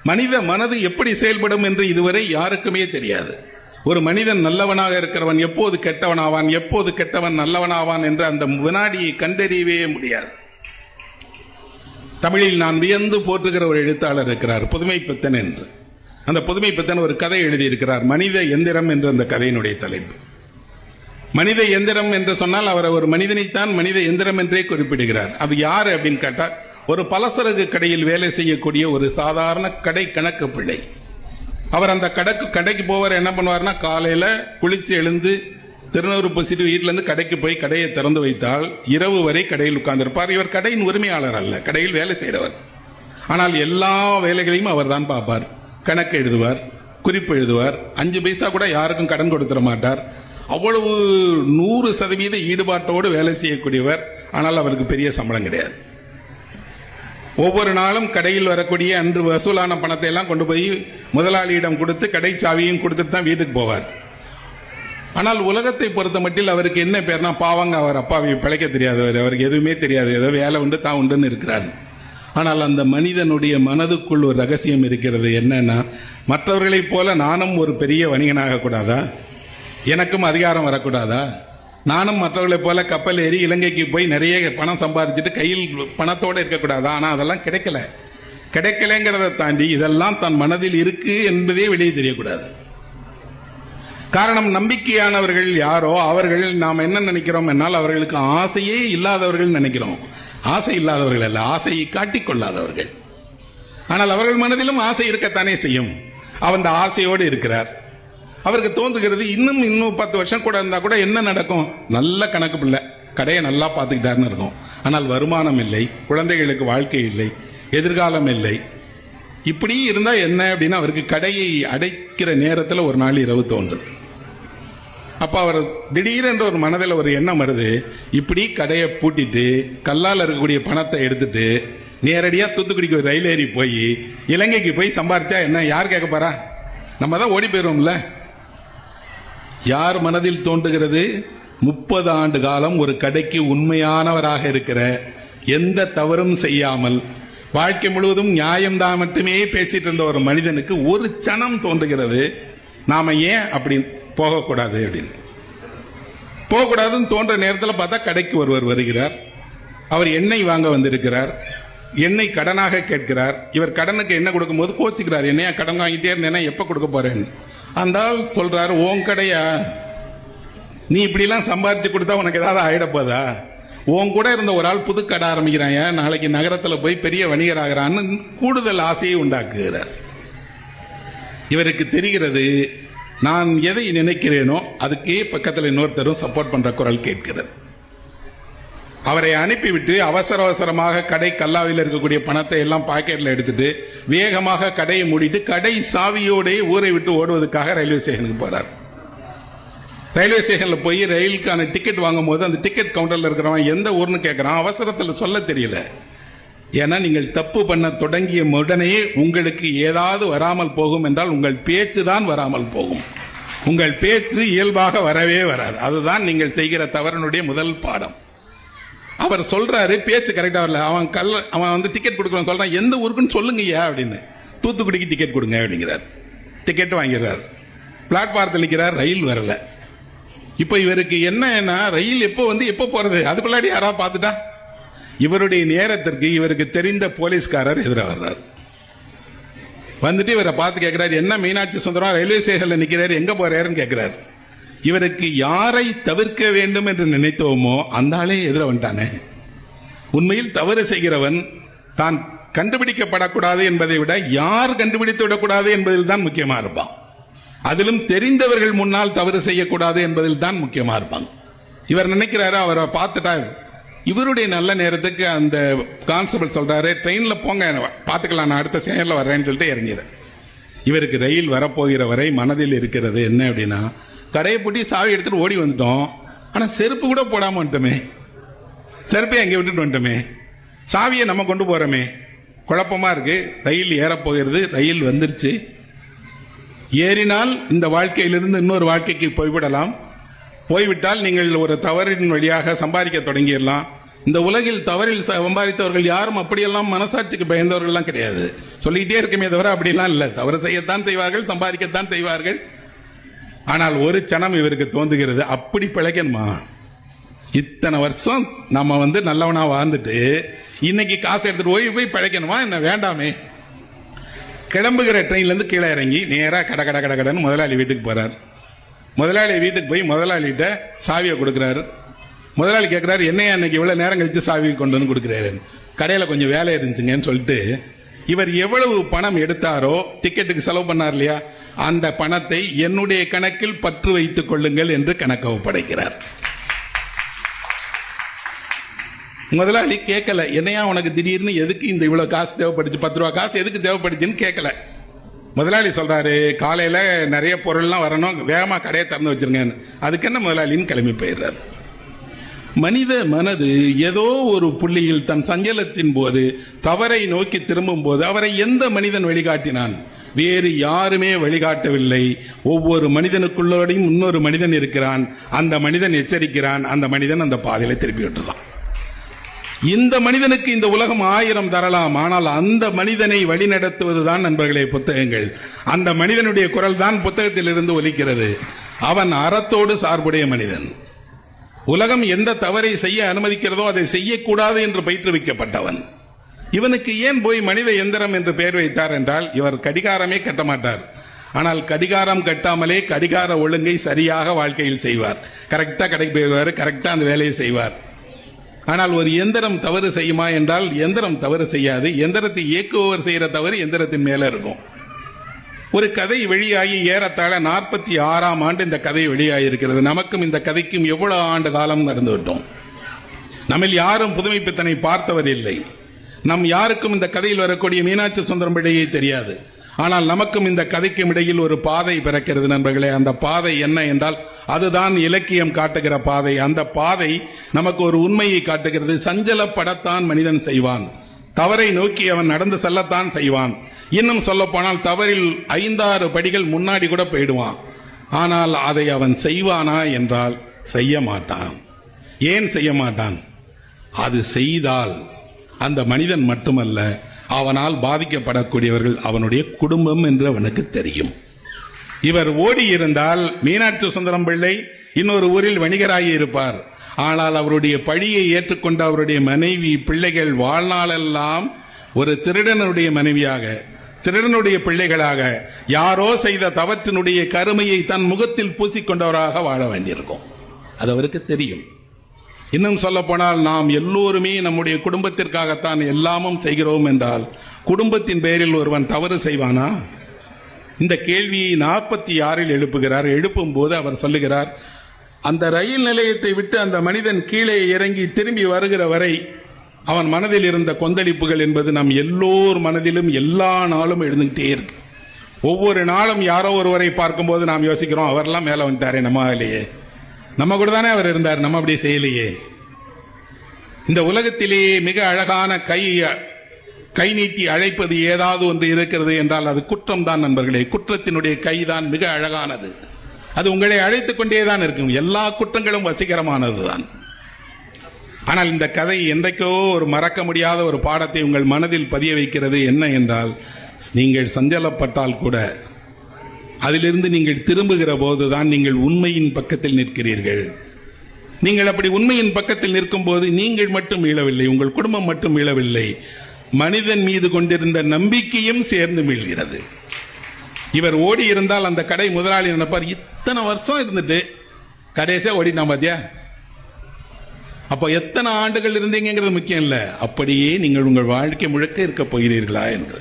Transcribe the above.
மனித மனது எப்படி செயல்படும் என்று இதுவரை யாருக்குமே தெரியாது. ஒரு மனிதன் நல்லவனாக இருக்கிறவன் எப்போது கெட்டவனாவான், எப்போது கெட்டவன் நல்லவனாவான் என்று அந்த வினாடியை கண்டறியவே முடியாது. தமிழில் நான் வியந்து போற்றுகிற ஒரு எழுத்தாளர் இருக்கிறார், புதுமைப்பித்தன் என்று. அந்த புதுமைப்பித்தன் ஒரு கதை எழுதியிருக்கிறார், மனித எந்திரம் என்ற அந்த கதையினுடைய தலைப்பு. மனித எந்திரம் என்று சொன்னால் அவர் ஒரு மனிதனைத்தான் மனித எந்திரம் என்றே குறிப்பிடுகிறார். அது யாரு அப்படின்னு கேட்டால், ஒரு பலசரக்கு கடையில் வேலை செய்யக்கூடிய ஒரு சாதாரண கடை கணக்கு பிள்ளை. அவர் அந்த கடைக்கு போவார். என்ன பண்ணுவார்னா, காலையில குளிச்சு எழுந்து திருநூறு பூசிட்டு வீட்டிலிருந்து கடைக்கு போய் கடையை திறந்து வைத்தால் இரவு வரை கடையில் உட்கார்ந்திருப்பார். இவர் கடையின் உரிமையாளர் அல்ல, கடையில் வேலை செய்கிறவர். ஆனால் எல்லா வேலைகளையும் அவர் தான் பார்ப்பார். கணக்கு எழுதுவார், குறிப்பு எழுதுவார். 5 பைசா கூட யாருக்கும் கடன் கொடுத்துட மாட்டார். அவ்வளவு 100% ஈடுபாட்டோடு வேலை செய்யக்கூடியவர். ஆனால் அவருக்கு பெரிய சம்பளம் கிடையாது. ஒவ்வொரு நாளும் கடையில் வரக்கூடிய அன்று வசூலான பணத்தை எல்லாம் கொண்டு போய் முதலாளியிடம் கொடுத்து கடை சாவியும் கொடுத்துட்டு தான் வீட்டுக்கு போவார். ஆனால் உலகத்தை பொறுத்த மட்டில் அவருக்கு என்ன பேர்னா, பாவங்க, அவர் அப்பாவை பிழைக்க தெரியாதவர், அவருக்கு எதுவுமே தெரியாது, ஏதோ வேலை உண்டு தான் உண்டுன்னு இருக்கிறார். ஆனால் அந்த மனிதனுடைய மனதுக்குள் ஒரு ரகசியம் இருக்கிறது. என்னன்னா, மற்றவர்களைப் போல நானும் ஒரு பெரிய வணிகனாக கூடாதா, எனக்கும் அதிகாரம் வரக்கூடாதா, நானும் மற்றவர்களைப் போல கப்பல் ஏறி இலங்கைக்கு போய் நிறைய பணம் சம்பாதிச்சுட்டு கையில் பணத்தோடு இருக்கக்கூடாதா. ஆனால் அதெல்லாம் கிடைக்கலங்கிறத தாண்டி இதெல்லாம் தன் மனதில் இருக்கு என்பதே வெளியே தெரியக்கூடாது. காரணம், நம்பிக்கையானவர்கள் யாரோ அவர்கள் நாம் என்ன நினைக்கிறோம் என்னால் அவர்களுக்கு ஆசையே இல்லாதவர்கள் நினைக்கிறோம். ஆசை இல்லாதவர்கள் அல்ல, ஆசையை காட்டிக்கொள்ளாதவர்கள். ஆனால் அவர்கள் மனதிலும் ஆசை இருக்கத்தானே செய்யும். அவன் ஆசையோடு இருக்கிறார். அவருக்கு தோன்றுகிறது, இன்னும் 10 வருஷம் கூட இருந்தா கூட என்ன நடக்கும், நல்ல கணக்கு பிள்ளை, கடையை நல்லா பார்த்துக்கிட்டாருன்னு இருக்கும். ஆனால் வருமானம் இல்லை, குழந்தைகளுக்கு வாழ்க்கை இல்லை, எதிர்காலம் இல்லை. இப்படி இருந்தா என்ன அப்படின்னா, அவருக்கு கடையை அடைக்கிற நேரத்தில் ஒரு நாள் இரவு தோன்றுது. அப்ப அவர் திடீரென்று ஒரு மனதில் ஒரு எண்ணம் வருது, இப்படி கடையை பூட்டிட்டு கல்லால் இருக்கக்கூடிய பணத்தை எடுத்துட்டு நேரடியா தூத்துக்குடிக்கு ஒரு ரயில் ஏறி போய் இலங்கைக்கு போய் சம்பாதிச்சா என்ன, யார் கேட்க போறா, நம்ம தான் ஓடி போயிடுவோம்ல. யார் மனதில் தோன்றுகிறது? 30 ஆண்டு காலம் ஒரு கடைக்கு உண்மையானவராக இருக்கிற, எந்த தவறும் செய்யாமல் வாழ்க்கை முழுவதும் நியாயம்தான் மட்டுமே பேசிட்டு இருந்த ஒரு மனிதனுக்கு ஒரு சனம் தோன்றுகிறது, நாம ஏன் அப்படி போகக்கூடாது அப்படின்னு. போகக்கூடாதுன்னு தோன்ற நேரத்தில் பார்த்தா கடைக்கு ஒருவர் வருகிறார். அவர் எண்ணெய் வாங்க வந்திருக்கிறார். எண்ணெய் கடனாக கேட்கிறார். இவர் கடனுக்கு என்ன கொடுக்கும் போது கோச்சிக்கிறார், என்னையா கடன் வாங்கிட்டே இருந்தேன்னா எப்ப கொடுக்க போறேன்னு. அந்த ஆள் சொல்றாரு, உன் கடையா, நீ இப்படிலாம் சம்பாதிச்சு கொடுத்தா உனக்கு ஏதாவது ஆயிட போதா, உன் கூட இருந்த ஒரு ஆள் புது கடை ஆரம்பிக்கிறாங்க, நாளைக்கு நகரத்தில் போய் பெரிய வணிகராகிறான்னு கூடுதல் ஆசையை உண்டாக்குகிறார். இவருக்கு தெரிகிறது, நான் எதை நினைக்கிறேனோ அதுக்கே பக்கத்தில் இன்னொருத்தரும் சப்போர்ட் பண்ற குரல் கேட்கிறது. அவரை அனுப்பிவிட்டு அவசரமாக கடை கல்லாவில் இருக்கக்கூடிய பணத்தை எல்லாம் பாக்கெட்ல எடுத்துட்டு வேகமாக கடையை மூடிட்டு கடை சாவியோட ஊரை விட்டு ஓடுவதற்காக ரயில்வே ஸ்டேஷனுக்கு போறார். ரயில்வே ஸ்டேஷன்ல போய் ரயிலுக்கான டிக்கெட் வாங்கும் போது அந்த டிக்கெட் கவுண்டர்ல இருக்கிறவன் எந்த ஊர்னு கேட்கிறான். அவசரத்தில் சொல்ல தெரியல. ஏன்னா நீங்கள் தப்பு பண்ண தொடங்கிய உடனே உங்களுக்கு ஏதாவது வராமல் போகும் என்றால் உங்கள் பேச்சு தான் வராமல் போகும். உங்கள் பேச்சு இயல்பாக வரவே வராது. அதுதான் நீங்கள் செய்கிற தவறினுடைய முதல் பாடம். அவர் சொல்றாரு, பேச்சு கரெக்டா வரல. அவன் வந்து டிக்கெட் கொடுக்கணும் சொல்றான், எந்த ஊருக்குன்னு சொல்லுங்கய்யா அப்படின்னு. தூத்துக்குடிக்கு டிக்கெட் கொடுங்க அப்படிங்கிறார். டிக்கெட் வாங்கிறார். பிளாட்பாரத்தில் நிற்கிறார், ரயில் வரல. இப்ப இவருக்கு என்னன்னா, ரயில் எப்போ போறது, அதுக்குள்ளாடி யாராவது பார்த்துட்டா. இவருடைய நேரத்திற்கு இவருக்கு தெரிந்த போலீஸ்காரர் எதிராக வர்றார். வந்துட்டு இவரை பார்த்து கேட்கிறார், என்ன மீனாட்சி சுந்தரம் ரயில்வே ஸ்டேஷன்ல நிக்கிறாரு, எங்க போறாருன்னு கேட்கிறார். இவருக்கு யாரை தவிர்க்க வேண்டும் என்று நினைத்தோமோ அந்த ஆளே எதிர வந்துட்டானே. உண்மையில் தவறு செய்கிறவன் தான் கண்டுபிடிக்கப்படக்கூடாது என்பதை விட யார் கண்டுபிடித்து விடக்கூடாது என்பதில் தான் முக்கியமா இருப்பான். அதிலும் தெரிந்தவர்கள் முன்னால் தவறு செய்யக்கூடாது என்பதில் தான் முக்கியமா இருப்பாங்க. இவர் நினைக்கிறாரு, அவரை பார்த்துட்டா. இவருடைய நல்ல நேரத்துக்கு அந்த கான்ஸ்டபிள் சொல்றாரு, ட்ரெயின்ல போங்க, பார்த்துக்கலாம், நான் அடுத்த சேனல்ல வர்றேன்னு சொல்லிட்டு இறங்கிறார். இவருக்கு ரயில் வரப்போகிற வரை மனதில் இருக்கிறது என்ன அப்படின்னா, கடையை பூட்டி சாவி எடுத்துட்டு ஓடி வந்துட்டோம், ஆனா செருப்பு கூட போடாம வந்துட்டோமே, செருப்பை அங்கே விட்டுட்டு வந்துட்டோமே, சாவியை நம்ம கொண்டு போறோமே, குழப்பமா இருக்கு. ரயில் ஏறப்போகிறது. ரயில் வந்துருச்சு. ஏறினால் இந்த வாழ்க்கையிலிருந்து இன்னொரு வாழ்க்கைக்கு போய்விடலாம். போய்விட்டால் நீங்கள் ஒரு தவறின் வழியாக சம்பாதிக்க தொடங்கிடலாம். இந்த உலகில் தவறில் சம்பாதித்தவர்கள் யாரும் அப்படியெல்லாம் மனசாட்சிக்கு பயந்தவர்கள்லாம் கிடையாது. சொல்லிக்கிட்டே இருக்குமே தவிர அப்படிலாம் இல்லை. தவறு செய்யத்தான் செய்வார்கள், சம்பாதிக்கத்தான் செய்வார்கள். ஆனால் ஒரு சனம் இவருக்கு தோன்றுகிறது, அப்படி பிழைக்கணுமா? இத்தனை வருஷம் நம்ம நல்லவனா வாழ்ந்துட்டு இன்னைக்கு காசு எடுத்துட்டு போய் பிழைக்கணுமா என்ன? வேண்டாமே. கிளம்புகிற ட்ரெயின்ல இருந்து கீழே இறங்கி நேரா கடன்னு முதலாளி வீட்டுக்கு போறார். முதலாளி வீட்டுக்கு போய் முதலாளிகிட்ட சாவியை கொடுக்கிறாரு. முதலாளி கேட்கிறாரு, என்னையா இன்னைக்கு இவ்வளவு நேரம் கழிச்சு சாவி கொண்டு வந்து கொடுக்கிறாரு? கடையில கொஞ்சம் வேலை இருந்துச்சுங்கன்னு சொல்லிட்டு இவர் எவ்வளவு பணம் எடுத்தாரோ, டிக்கெட்டுக்கு செலவு பண்ணார் இல்லையா, அந்த பணத்தை என்னுடைய கணக்கில் பற்று வைத்துக் கொள்ளுங்கள் என்று கணக்கு ஒப்படைக்கிறார். முதலாளி கேட்கல, என்னையா உனக்கு திடீர்னு எதுக்கு இந்த இவ்வளவு காசு தேவைப்படுச்சு, 10 ரூபா காசு எதுக்கு தேவைப்படுச்சுன்னு கேட்கல. முதலாளி சொல்றாரு, காலையில நிறைய பொருள்லாம் வரணும், வேகமா கடையை திறந்து வச்சிருங்க. அதுக்கு என்ன முதலாளின்னு கிளம்பி போயிடுறாரு. மனித மனது ஏதோ ஒரு புள்ளியில் தன் சஞ்சலத்தின் போது தவறை நோக்கி திரும்பும் போது அவரை எந்த மனிதன் வழிகாட்டினான்? வேறு யாருமே வழிகாட்டவில்லை. ஒவ்வொரு மனிதனுக்குள்ளோடையும் இன்னொரு மனிதன் இருக்கிறான். அந்த மனிதன் எச்சரிக்கிறான், அந்த மனிதன் அந்த பாதையில திருப்பி விட்டுறான். இந்த மனிதனுக்கு இந்த உலகம் 1000 தரலாம், ஆனால் அந்த மனிதனை வழிநடத்துவதுதான் நண்பர்களே புத்தகங்கள். அந்த மனிதனுடைய குரல் தான் புத்தகத்தில் இருந்து ஒலிக்கிறது. அவன் அறத்தோடு சார்புடைய மனிதன். உலகம் எந்த தவறை செய்ய அனுமதிக்கிறதோ அதை செய்யக்கூடாது என்று பயிற்றுவிக்கப்பட்டவன். இவனுக்கு ஏன் போய் மனித எந்திரம் என்று பெயர் வைத்தார் என்றால், இவர் கடிகாரமே கட்ட மாட்டார். ஆனால் கடிகாரம் கட்டாமலே கடிகார ஒழுங்கை சரியாக வாழ்க்கையில் செய்வார். கரெக்டா கடைக்கு போயிடுவார், கரெக்டா அந்த வேலையை செய்வார். ஆனால் ஒரு எந்திரம் தவறு செய்யுமா என்றால் எந்திரம் தவறு செய்யாது. எந்திரத்தை இயக்குபவர் செய்யற தவறு எந்திரத்தின் மேல இருக்கும். ஒரு கதை வெளியாகி ஏறத்தாழ 46ஆம் ஆண்டு இந்த கதை வெளியாகியிருக்கிறது. நமக்கும் இந்த கதைக்கும் எவ்வளவு ஆண்டு காலம் நடந்து விட்டோம். நம்மில் யாரும் புதுமை பித்தனை பார்த்தவர் இல்லை. நம் யாருக்கும் இந்த கதையில் வரக்கூடிய மீனாட்சி சுந்தரம் பிள்ளையே தெரியாது. ஆனால் நமக்கும் இந்த கதைக்கும் இடையில் ஒரு பாதை பிறக்கிறது நண்பர்களே. அந்த பாதை என்ன என்றால் அதுதான் இலக்கியம் காட்டுகிற பாதை. அந்த பாதை நமக்கு ஒரு உண்மையை காட்டுகிறது. சஞ்சலப்படத்தான் மனிதன் செய்வான், தவறை நோக்கி அவன் நடந்து செல்லத்தான் செய்வான். இன்னும் சொல்ல போனால் தவறில் 5-6 படிகள் முன்னாடி கூட போயிடுவான். ஆனால் அதை அவன் செய்வானா என்றால் செய்ய மாட்டான். ஏன் செய்ய மாட்டான்? அது செய்தால் அந்த மனிதன் மட்டுமல்ல, அவனால் பாதிக்கப்படக்கூடியவர்கள் அவனுடைய குடும்பம் என்று அவனுக்கு தெரியும். இவர் ஓடி இருந்தால் மீனாட்சி சுந்தரம் பிள்ளை இன்னொரு ஊரில் வணிகராகி இருப்பார். ஆனால் அவருடைய பழியை ஏற்றுக்கொண்ட அவருடைய மனைவி பிள்ளைகள் வாழ்நாளெல்லாம் ஒரு திருடனுடைய மனைவியாக, திருடனுடைய பிள்ளைகளாக, யாரோ செய்த தவற்றினுடைய கருமையை தன் முகத்தில் பூசிக்கொண்டவராக வாழ வேண்டியிருக்கும். அது அவருக்கு தெரியும். இன்னும் சொல்ல போனால் நாம் எல்லோருமே நம்முடைய குடும்பத்திற்காகத்தான் எல்லாமும் செய்கிறோம் என்றால் குடும்பத்தின் பெயரில் ஒருவன் தவறு செய்வானா? இந்த கேள்வியை 46இல் எழுப்புகிறார். எழுப்பும் போது அவர் சொல்லுகிறார், அந்த ரயில் நிலையத்தை விட்டு அந்த மனிதன் கீழே இறங்கி திரும்பி வருகிற வரை அவன் மனதில் இருந்த கொந்தளிப்புகள் என்பது நம் எல்லோர் மனதிலும் எல்லா நாளும் எழுந்துகிட்டே இருக்கு. ஒவ்வொரு நாளும் யாரோ ஒருவரை பார்க்கும்போது நாம் யோசிக்கிறோம், அவரெல்லாம் மேல வந்துட்டாரே, நம்ம இல்லையே, நம்ம கூட தானே அவர் இருந்தார், நம்ம அப்படி செய்யலையே. இந்த உலகத்திலேயே மிக அழகான கை நீட்டி அழைப்பது ஏதாவது ஒன்று இருக்கிறது என்றால் அது குற்றம் தான் நண்பர்களே. குற்றத்தினுடைய கைதான் மிக அழகானது. அது உங்களை அழைத்துக் கொண்டேதான் இருக்கும். எல்லா குற்றங்களும் வசீகரமானதுதான். ஆனால் இந்த கதை என்றைக்கோ ஒரு மறக்க முடியாத ஒரு பாடத்தை உங்கள் மனதில் பதிய வைக்கிறது. என்ன என்றால், நீங்கள் சஞ்சலப்பட்டால் கூட அதிலிருந்து நீங்கள் திரும்புகிற போதுதான் நீங்கள் உண்மையின் பக்கத்தில் நிற்கிறீர்கள். நீங்கள் அப்படி உண்மையின் பக்கத்தில் நிற்கும் போது நீங்கள் மட்டும் மீளவில்லை, உங்கள் குடும்பம் மட்டும் மீளவில்லை, மனிதன் மீது கொண்டிருந்த நம்பிக்கையும் சேர்ந்து மீள்கிறது. இவர் ஓடி இருந்தால் அந்த கடை முதலாளி நினைப்பார், இத்தனை வருஷம் இருந்துட்டு கடைசியா ஓடினா பாத்தியா, அப்போ எத்தனை ஆண்டுகள் இருந்தீங்கிறது முக்கியம் இல்ல, அப்படியே நீங்கள் உங்கள் வாழ்க்கை முழுக்க இருக்க போகிறீர்களா என்று.